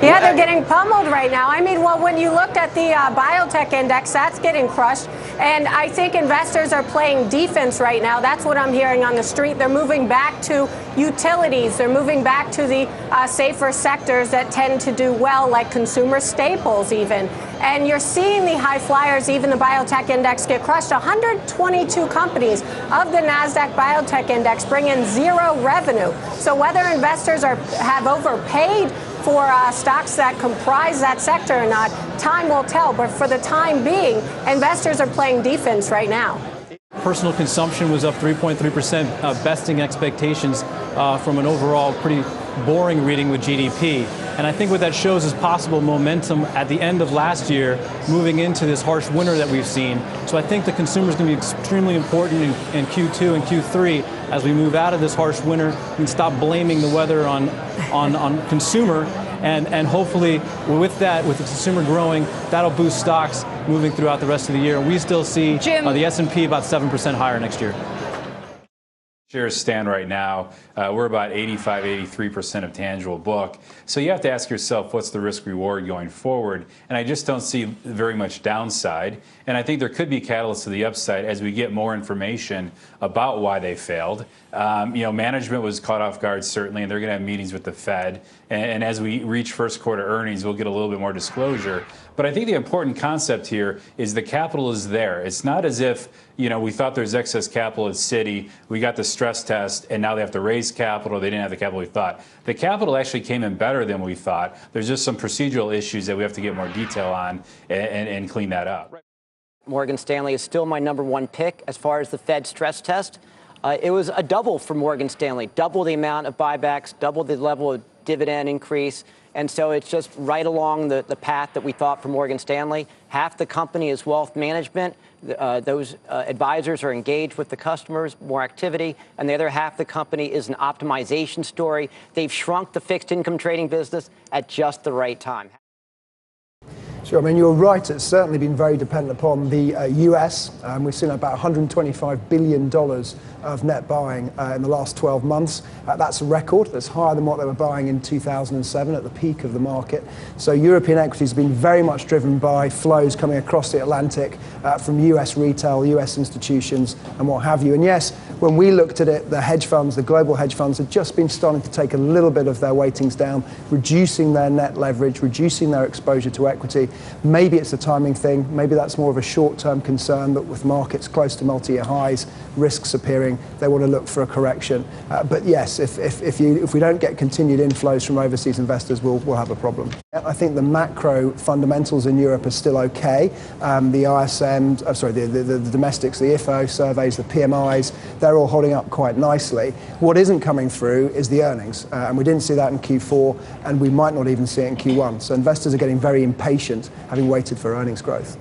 Yeah, they're getting pummeled right now. I mean, well, when you look at the biotech index, that's getting crushed. And I think investors are playing defense right now. That's what I'm hearing on the street. They're moving back to utilities. They're moving back to the safer sectors that tend to do well, like consumer staples even. And you're seeing the high flyers, even the biotech index, get crushed. 122 companies of the NASDAQ biotech index bring in zero revenue. So whether investors have overpaid for stocks that comprise that sector or not, time will tell. But for the time being, investors are playing defense right now. Personal consumption was up 3.3%, besting expectations from an overall pretty boring reading with GDP. And I think what that shows is possible momentum at the end of last year, moving into this harsh winter that we've seen. So I think the consumer is going to be extremely important in Q2 and Q3 as we move out of this harsh winter and stop blaming the weather on consumer. And hopefully with that, with the consumer growing, that'll boost stocks moving throughout the rest of the year. We still see the S&P about 7% higher next year. Shares stand right now, we're about 85, 83% of tangible book. So you have to ask yourself, what's the risk reward going forward? And I just don't see very much downside. And I think there could be catalysts to the upside as we get more information about why they failed. Management was caught off guard, certainly, and they're going to have meetings with the Fed. And as we reach first quarter earnings, we'll get a little bit more disclosure. But I think the important concept here is the capital is there. It's not as if, we thought there's excess capital at Citi, we got the stress test, and now they have to raise capital. They didn't have the capital we thought. The capital actually came in better than we thought. There's just some procedural issues that we have to get more detail on and clean that up. Morgan Stanley is still my #1 pick as far as the Fed stress test. It was a double for Morgan Stanley, double the amount of buybacks, double the level of dividend increase. And so it's just right along the path that we thought for Morgan Stanley. Half the company is wealth management. Those advisors are engaged with the customers, more activity. And the other half of the company is an optimization story. They've shrunk the fixed income trading business at just the right time. Sure. I mean, you're right. It's certainly been very dependent upon the US. We've seen about $125 billion of net buying in the last 12 months. That's a record. That's higher than what they were buying in 2007 at the peak of the market. So European equities have been very much driven by flows coming across the Atlantic from US retail, US institutions, and what have you. And yes, when we looked at it, the hedge funds, the global hedge funds, had just been starting to take a little bit of their weightings down, reducing their net leverage, reducing their exposure to equity. Maybe it's a timing thing. Maybe that's more of a short-term concern that with markets close to multi-year highs, risks appearing, they want to look for a correction. But yes, if we don't get continued inflows from overseas investors, we'll have a problem. I think the macro fundamentals in Europe are still okay. The ISM, the domestics, the IFO surveys, the PMIs, they're all holding up quite nicely. What isn't coming through is the earnings. And we didn't see that in Q4, and we might not even see it in Q1. So investors are getting very impatient, having waited for earnings growth.